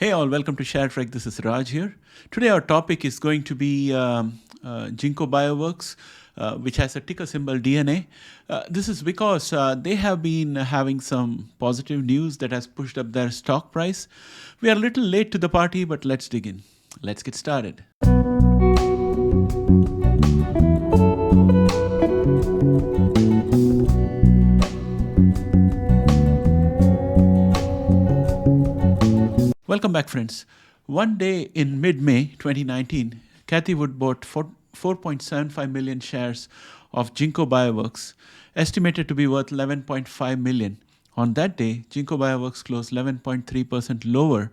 Hey all, welcome to ShareTrek. This is Raj here. Today our topic is going to be Ginkgo Bioworks, which has a ticker symbol DNA. This is because they have been having some positive news that has pushed up their stock price. We are a little late to the party, but let's dig in. Let's get started. Welcome back, friends. One day in mid-May 2019, Kathy Wood bought 4.75 million shares of Ginkgo Bioworks, estimated to be worth 11.5 million. On that day, Ginkgo Bioworks closed 11.3% lower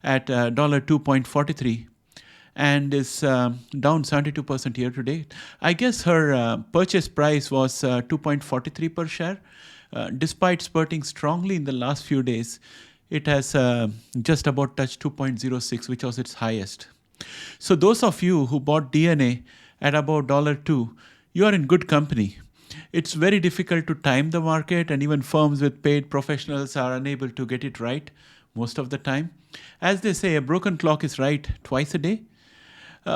at $2.43 and is down 72% year to date. I guess her purchase price was $2.43 per share. Despite spurting strongly in the last few days, it has just about touched 2.06, which was its highest. So those of you who bought DNA at about $2, you are in good company. It's very difficult to time the market, and even firms with paid professionals are unable to get it right most of the time. As they say, a broken clock is right twice a day.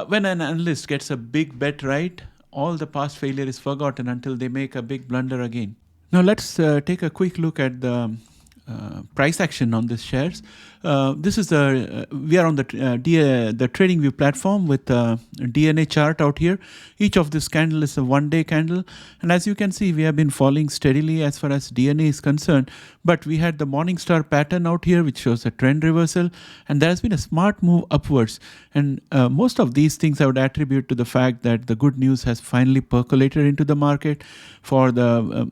When an analyst gets a big bet right, all the past failure is forgotten until they make a big blunder again. Now let's take a quick look at the price action on these shares. This is we are on the TradingView platform with DNA chart out here. Each of this candle is a one-day candle, and as you can see, we have been falling steadily as far as DNA is concerned. But we had the Morningstar pattern out here, which shows a trend reversal, and there has been a smart move upwards. And most of these things I would attribute to the fact that the good news has finally percolated into the market. For the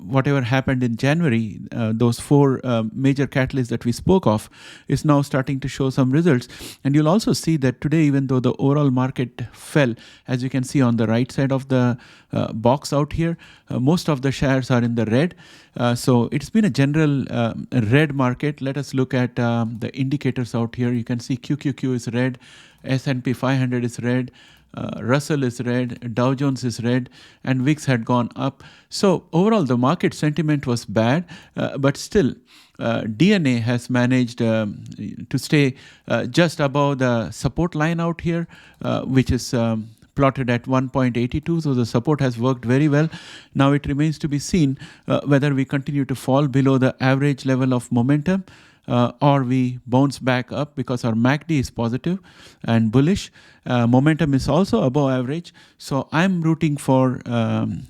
whatever happened in January, those four major catalysts that we spoke of is now starting to show some results. And you'll also see that today, even though the overall market fell, as you can see on the right side of the box out here, most of the shares are in the red. So it's been a general red market. Let us look at the indicators out here. You can see QQQ is red, S&P 500 is red, Russell is red, Dow Jones is red, and VIX had gone up. So overall, the market sentiment was bad, but still, DNA has managed to stay just above the support line out here, which is plotted at 1.82. So the support has worked very well. Now it remains to be seen whether we continue to fall below the average level of momentum, or we bounce back up, because our MACD is positive and bullish. Momentum is also above average. So I'm rooting for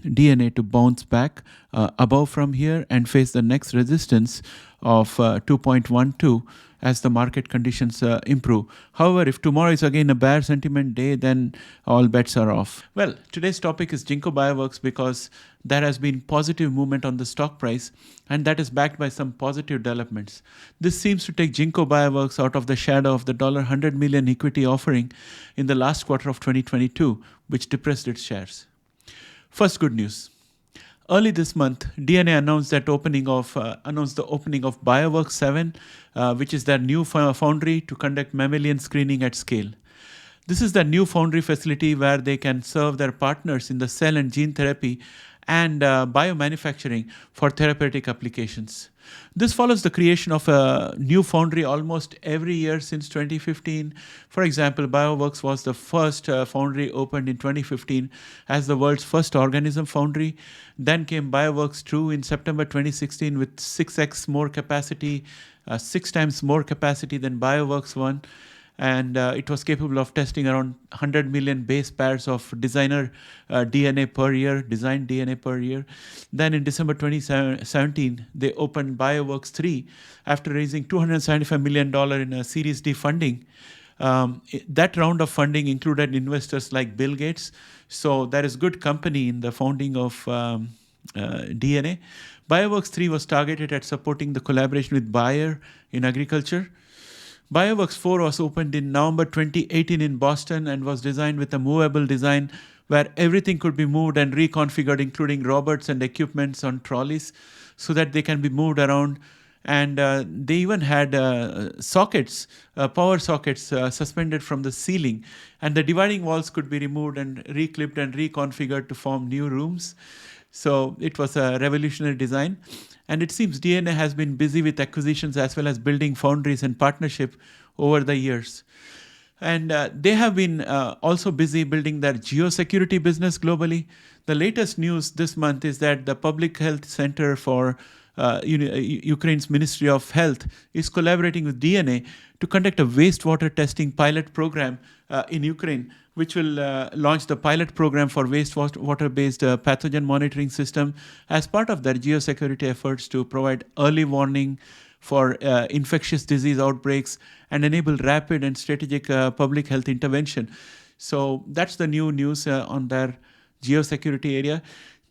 DNA to bounce back above from here and face the next resistance of 2.12 as the market conditions improve. However, if tomorrow is again a bear sentiment day, then all bets are off. Well, today's topic is Ginkgo Bioworks because there has been positive movement on the stock price, and that is backed by some positive developments. This seems to take Ginkgo Bioworks out of the shadow of the $100 million equity offering in the last quarter of 2022, which depressed its shares. First, good news. Early this month, DNA announced the opening of Bioworks 7, which is their new foundry to conduct mammalian screening at scale. This is the new foundry facility where they can serve their partners in the cell and gene therapy and biomanufacturing for therapeutic applications. This follows the creation of a new foundry almost every year since 2015. For example, Bioworks was the first foundry opened in 2015 as the world's first organism foundry. Then came Bioworks 2 in September 2016 with 6x more capacity, 6 times more capacity than Bioworks 1. And it was capable of testing around 100 million base pairs of designer DNA per year, designed DNA per year. Then in December 2017, they opened Bioworks 3 after raising $275 million in a Series D funding. That round of funding included investors like Bill Gates. So there is good company in the founding of DNA. Bioworks 3 was targeted at supporting the collaboration with Bayer in agriculture. Bioworks 4 was opened in November 2018 in Boston and was designed with a movable design where everything could be moved and reconfigured, including robots and equipments on trolleys, so that they can be moved around. And they even had sockets, power sockets suspended from the ceiling. And the dividing walls could be removed and reclipped and reconfigured to form new rooms. So it was a revolutionary design. And it seems DNA has been busy with acquisitions as well as building foundries in partnership over the years. And they have been also busy building their geosecurity business globally. The latest news this month is that the Public Health Center for Ukraine's Ministry of Health is collaborating with DNA to conduct a wastewater testing pilot program in Ukraine, which will launch the pilot program for wastewater-based pathogen monitoring system as part of their geosecurity efforts to provide early warning for infectious disease outbreaks and enable rapid and strategic public health intervention. So that's the new news on their geosecurity area.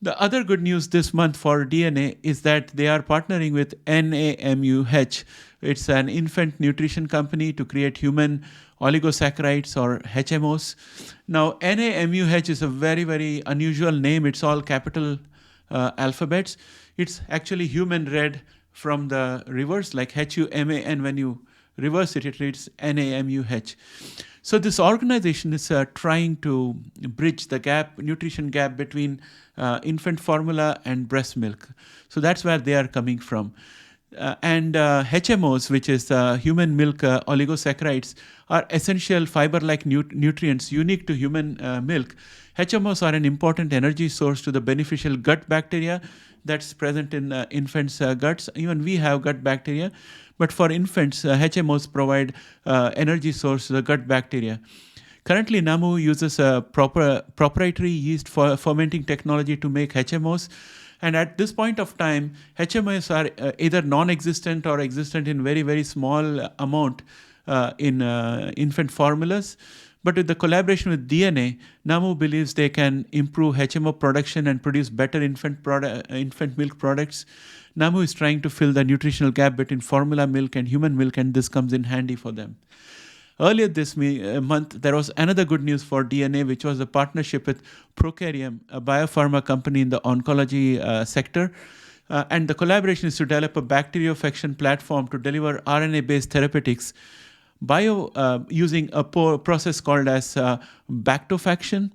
The other good news this month for DNA is that they are partnering with NAMUH. It's an infant nutrition company to create human oligosaccharides or HMOs. Now, NAMUH is a very, very unusual name. It's all capital alphabets. It's actually human read from the reverse, like HUMAN. When you reverse it, it reads NAMUH. So this organization is trying to bridge the gap, nutrition gap between infant formula and breast milk. So that's where they are coming from. And HMOs, which is human milk oligosaccharides, are essential fiber-like nutrients unique to human milk. HMOs are an important energy source to the beneficial gut bacteria that's present in infants' guts. Even we have gut bacteria, but for infants, HMOs provide energy source to the gut bacteria. Currently, NAMU uses a proprietary yeast fermenting technology to make HMOs. And at this point of time, HMOs are either non-existent or existent in very, very small amount in infant formulas. But with the collaboration with DNA, NAMU believes they can improve HMO production and produce better infant milk products. NAMU is trying to fill the nutritional gap between formula milk and human milk, and this comes in handy for them. Earlier this month, there was another good news for DNA, which was a partnership with Procarium, a biopharma company in the oncology sector. And the collaboration is to develop a bacteriophage platform to deliver RNA-based therapeutics using a process called as bactofaction.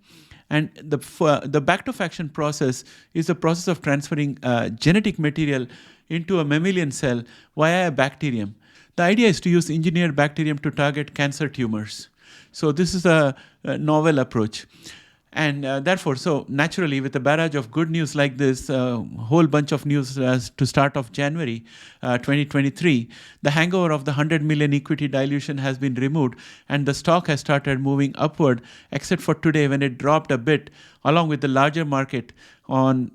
And the bactofaction process is the process of transferring genetic material into a mammalian cell via a bacterium. The idea is to use engineered bacterium to target cancer tumors. So this is a novel approach. And therefore, so naturally, with a barrage of good news like this, a whole bunch of news to start of January 2023, the hangover of the 100 million equity dilution has been removed, and the stock has started moving upward, except for today when it dropped a bit, along with the larger market on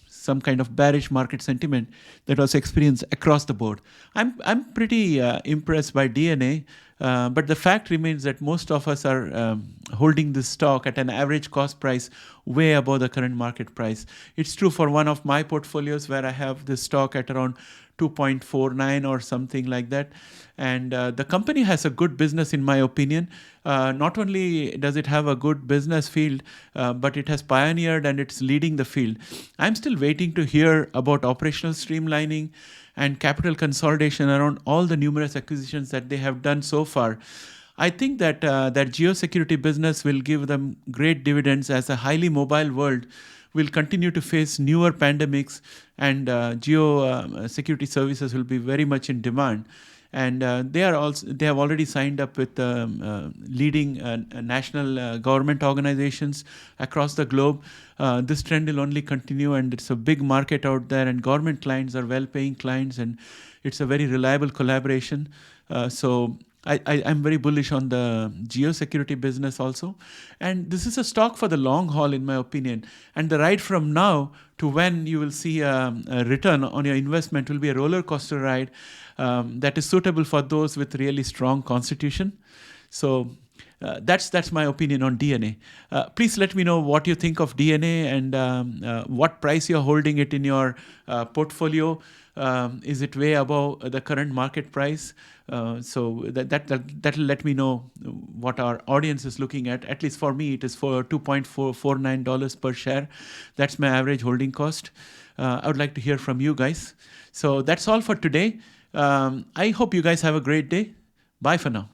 some kind of bearish market sentiment that was experienced across the board. I'm pretty impressed by DNA, but the fact remains that most of us are holding this stock at an average cost price way above the current market price. It's true for one of my portfolios where I have this stock at around 2.49 or something like that. And the company has a good business, in my opinion. Not only does it have a good business field, but it has pioneered and it's leading the field. I'm still waiting to hear about operational streamlining and capital consolidation around all the numerous acquisitions that they have done so far. I think that that geosecurity business will give them great dividends as a highly mobile world will continue to face newer pandemics, and security services will be very much in demand. And they have already signed up with leading national government organizations across the globe. This trend will only continue, and it's a big market out there, and government clients are well-paying clients, and it's a very reliable collaboration. So I'm very bullish on the geosecurity business also. And this is a stock for the long haul, in my opinion. And the ride from now to when you will see a return on your investment will be a roller coaster ride that is suitable for those with really strong constitution. So that's my opinion on DNA. Please let me know what you think of DNA and what price you're holding it in your portfolio. Is it way above the current market price? So that'll let me know what our audience is looking at. At least for me, it is for $2.49 per share. That's my average holding cost. I would like to hear from you guys. So that's all for today. I hope you guys have a great day. Bye for now.